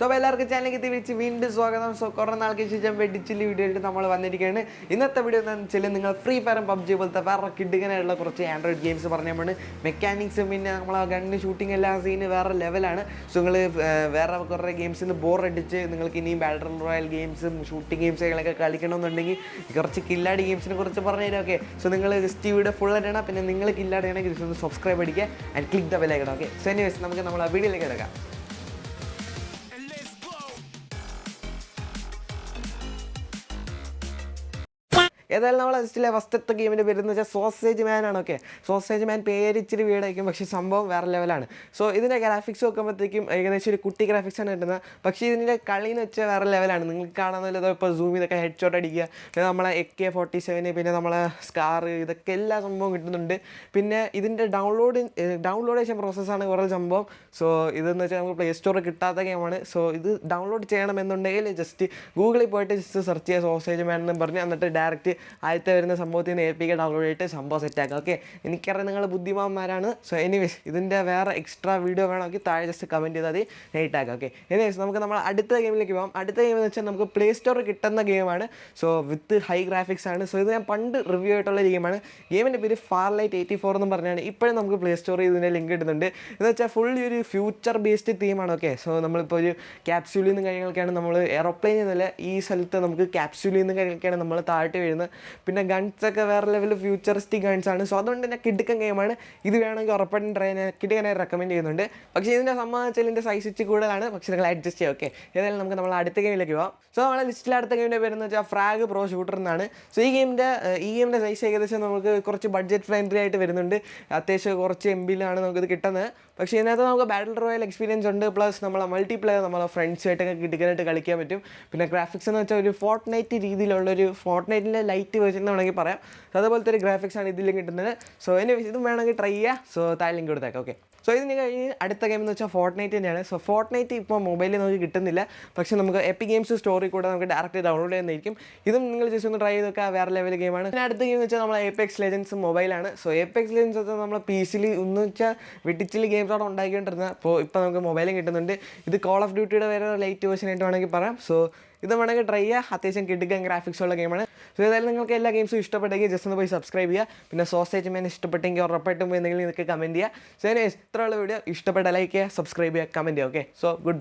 അപ്പോൾ എല്ലാവർക്കും ചാനലിലേക്ക് തിരിച്ച് വീണ്ടും സ്വാഗതം. സോ കുറേ നാൾക്ക് ശേഷം വെടിച്ചില് വീഡിയോ ആയിട്ട് നമ്മൾ വന്നിരിക്കുകയാണ്. ഇന്നത്തെ വീഡിയോ എന്താണെന്ന് വെച്ചാൽ നിങ്ങൾ ഫ്രീ ഫയറും പബ്ജി പോലത്തെ വേറെ കിടുകനായിട്ടുള്ള കുറച്ച് ആൻഡ്രോയിഡ് ഗെയിംസ് പറഞ്ഞുകൊണ്ട് മെക്കാനിക്സും പിന്നെ നമ്മളെ ഗണ്ണ് ഷൂട്ടിംഗ് എല്ലാ സീന് വേറെ ലെവലാണ്. സോ നിങ്ങൾ വേറെ കുറേ ഗെയിംസിൽ നിന്ന് ബോർ അടിച്ച് നിങ്ങൾക്ക് ഇനിയും ബാറ്റിൽ റോയൽ ഗെയിംസും ഷൂട്ടിംഗ് ഗെയിംസുകളൊക്കെ കളിക്കണമെന്നുണ്ടെങ്കിൽ കുറച്ച് കില്ലാടി ഗെയിംസിനെ കുറിച്ച് പറഞ്ഞു തരാം. ഓക്കെ, സോ നിങ്ങൾ ജസ്റ്റ് വീഡിയോ ഫുൾ ആയിട്ടാണ്. പിന്നെ നിങ്ങൾ കില്ലാടിയാണെങ്കിൽ ജസ്റ്റ് ഒന്ന് സബ്സ്ക്രൈബ് അടിക്കുക and click the bell icon. Okay, so anyways നമുക്ക് നമ്മൾ ആ വീഡിയോയിലേക്ക് എടുക്കാം. ഏതായാലും നമ്മൾ ലിസ്റ്റിലെ ഫസ്റ്റത്തെ ഗെയിമിൻ്റെ പേര് എന്ന് വെച്ചാൽ സോസേജ് മാൻ ആണ്. ഓക്കെ, സോസേജ് മാൻ പേര് ഇച്ചിരി വീടായിരിക്കും, പക്ഷേ സംഭവം വേറെ ലെവലാണ്. സോ ഇതിൻ്റെ ഗ്രാഫിക്സ് നോക്കുമ്പോഴത്തേക്കും ഏകദേശം ഒരു കുട്ടി ഗ്രാഫിക്സാണ് കിട്ടുന്നത്. പക്ഷേ ഇതിൻ്റെ കളി എന്ന് വെച്ചാൽ വേറെ ലെവലാണ്. നിങ്ങൾക്ക് കാണാൻ ഇപ്പോൾ സൂം ചെയ്തൊക്കെ ഹെഡ് ഷോട്ട് അടിക്കുക, പിന്നെ നമ്മളെ AK-47, പിന്നെ നമ്മളെ സ്കാർ, ഇതൊക്കെ എല്ലാ സംഭവം കിട്ടുന്നുണ്ട്. പിന്നെ ഇതിൻ്റെ ഡൗൺലോഡേഷൻ പ്രോസസ്സാണ് കുറേ സംഭവം. സോ ഇതെന്ന് വെച്ചാൽ നമുക്ക് പ്ലേ സ്റ്റോറിൽ കിട്ടാത്ത ഗെയിമാണ്. സോ ഇത് ഡൗൺലോഡ് ചെയ്യണമെന്നുണ്ടെങ്കിൽ ജസ്റ്റ് ഗൂഗിളിൽ പോയിട്ട് ജസ്റ്റ് സെർച്ച് ചെയ്യുക സോസേജ് മാൻ എന്ന് പറഞ്ഞ്, എന്നിട്ട് ഡയറക്റ്റ് ആദ്യത്തെ വരുന്ന സംഭവത്തിൽ നിന്ന് APK ഡൗൺലോഡ് ചെയ്തിട്ട് സംഭവം സെറ്റാക്കുക. ഓക്കെ, എനിക്കറിയാം നിങ്ങൾ ബുദ്ധിമാന്മാരാണ്. സോ എനിവേസ് ഇതിൻ്റെ വേറെ എക്സ്ട്രാ വീഡിയോ വേണമെങ്കിൽ താഴെ ജസ്റ്റ് കമൻറ്റ് ചെയ്താൽ മതി, നെയ്റ്റാക്കാം. ഓക്കെ, എനിവേസ് നമുക്ക് നമ്മൾ അടുത്ത ഗെയിമിലേക്ക് പോകാം. അടുത്ത ഗെയിം എന്ന് വെച്ചാൽ നമുക്ക് പ്ലേ സ്റ്റോറിൽ കിട്ടുന്ന ഗെയിമാണ്. സോ വിത്ത് ഹൈ ഗ്രാഫിക്സ് ആണ്. സോ ഇത് ഞാൻ പണ്ട് റിവ്യൂ ആയിട്ടുള്ള ഗെയിമാണ്. ഗെയിമിൻ്റെ പേര് ഫാർലൈറ്റ് 84 എന്ന് പറഞ്ഞാണ്. ഇപ്പോഴും നമുക്ക് പ്ലേ സ്റ്റോറിൽ ഇതിൻ്റെ ലിങ്ക് ഇടുന്നുണ്ട്. എന്ന് വെച്ചാൽ ഫുള്ളി ഒരു ഫ്യൂച്ചർ ബേസ്ഡ് തീമാണ്. ഓക്കെ, സോ നമ്മളിപ്പോൾ ഒരു ക്യാപ്സ്യൂളിൽ നിന്ന് കാര്യങ്ങളൊക്കെയാണ് നമ്മൾ എയറോപ്ലെയിനിൽ നിന്നല്ല ഈ സ്ഥലത്ത് നമുക്ക് ക്യാപ്സ്യൂളിൽ നിന്ന് കാര്യങ്ങളൊക്കെയാണ് നമ്മൾ താഴ്ത്തി വീഴുന്നത്. പിന്നെ ഗൺസൊക്കെ വേറെ ലെവൽ ഫ്യൂച്ചറിസ്റ്റിക് ഗൺസാണ്. സോ അതുകൊണ്ട് തന്നെ കിടുക്കൻ ഗെയിമാണ്. ഇത് വേണമെങ്കിൽ ഉറപ്പായിട്ടും കിടുക്കനായി റെക്കമെൻഡ് ചെയ്യുന്നുണ്ട്. പക്ഷേ ഇതിൻ്റെ സംബന്ധിച്ചാൽ ഇതിൻ്റെ സൈസ് ഇച്ചിരി കൂടുതലാണ്, പക്ഷേ നിങ്ങൾ അഡ്ജസ്റ്റ് ചെയ്യുക. ഓക്കെ, ഏതായാലും നമുക്ക് നമ്മൾ അടുത്ത ഗെയിമിലേക്ക് പോകാം. സോ നമ്മളെ ലിസ്റ്റിൽ അടുത്ത ഗെയിമിൻ്റെ പേരെന്ന് വെച്ചാൽ ഫ്രാഗ് പ്രോ ഷൂട്ടർ എന്നാണ്. സോ ഈ ഗെയിമിൻ്റെ സൈസ് ഏകദേശം നമുക്ക് കുറച്ച് ബഡ്ജറ്റ് ഫ്രണ്ട്ലി ആയിട്ട് വരുന്നുണ്ട്. അത്യാവശ്യം കുറച്ച് MB-യിലാണ് നമുക്കിത് കിട്ടുന്നത്. പക്ഷേ ഇതിനകത്ത് നമുക്ക് ബാറ്റിൽ റോയൽ എക്സ്പീരിയൻസ് ഉണ്ട്, പ്ലസ് നമ്മളെ മൾട്ടിപ്ലെയർ നമ്മളെ ഫ്രണ്ട്സായിട്ടൊക്കെ കിടുക്കാനായിട്ട് കളിക്കാൻ പറ്റും. പിന്നെ ഗ്രാഫിക്സ് എന്ന് വെച്ചാൽ ഒരു ഫോർട്ട്നൈറ്റ് രീതിയിലുള്ളൊരു ഫോർട്ട്നൈറ്റിൻ്റെ ലൈറ്റ് വേർഷൻ എന്ന് വേണമെങ്കിൽ പറയാം. അതുപോലത്തെ ഒരു ഗ്രാഫിക്സാണ് ഇതിലും കിട്ടുന്നത്. സോ ഇതും വേണമെങ്കിൽ ട്രൈ ചെയ്യുക. സോ താഴെ ലിങ്ക് കൊടുത്തേക്കാം. ഓക്കെ, സോ ഇതിന് കഴിഞ്ഞ് അടുത്ത ഗെയിം എന്ന് വെച്ചാൽ ഫോർട്ട്നൈറ്റ് തന്നെയാണ്. സോ ഫോർട്ട്നൈറ്റ് ഇപ്പോൾ മൊബൈലിൽ നമുക്ക് കിട്ടുന്നില്ല, പക്ഷേ നമുക്ക് എപ്പിക് ഗെയിംസ് സ്റ്റോറിൽ കൂടെ നമുക്ക് ഡയറക്റ്റ് ഡൗൺലോഡ് ചെയ്യുന്നതായിരിക്കും. ഇതും നിങ്ങൾ ജസ്റ്റ് ഒന്ന് ട്രൈ ചെയ്തൊക്കെ വേറെ ലെവൽ ഗെയിമാണ്. പിന്നെ അടുത്ത ഗെയിം എന്ന് വെച്ചാൽ നമ്മൾ Apex Legends മൊബൈലാണ്. സോ Apex Legends ഒക്കെ നമ്മൾ PC-യിൽ ഒന്ന് വെച്ചാൽ വെട്ടിച്ചിൽ ഗെയിംസ് അവിടെ ഉണ്ടാക്കിക്കൊണ്ടിരുന്നത്. അപ്പോൾ ഇപ്പോൾ നമുക്ക് മൊബൈലും കിട്ടുന്നുണ്ട്. ഇത് കോൾ ഓഫ് ഡ്യൂട്ടിയുടെ വേറെ ലൈറ്റ് വേർഷൻ ആയിട്ട് വേണമെങ്കിൽ പറയാം. സോ ഇത് വേണമെങ്കിൽ ട്രൈ ചെയ്യുക. അത്യാവശ്യം കിടുക്കൻ ഗ്രാഫിക്സ് ഉള്ള ഗെയിമാണ്. സോ ഏതായാലും നിങ്ങൾക്ക് എല്ലാ ഗെയിംസും ഇഷ്ടപ്പെട്ടെങ്കിൽ ജസ്റ്റ് ഒന്ന് പോയി സബ്സ്ക്രൈബ് ചെയ്യുക. പിന്നെ സോസേജ് മാൻ ഇഷ്ടപ്പെട്ടെങ്കിൽ ഉറപ്പായിട്ടും പോയി എന്തെങ്കിലും നിങ്ങൾക്ക് കമൻറ്റ് ചെയ്യുക. സോ ഇത്രയുള്ള വീഡിയോ ഇഷ്ടപ്പെട്ട ലൈക്ക് ചെയ്യുക, സബ്സ്ക്രൈബ് ചെയ്യുക, കമൻറ്റ് ചെയ്യുക. Okay, so good bye.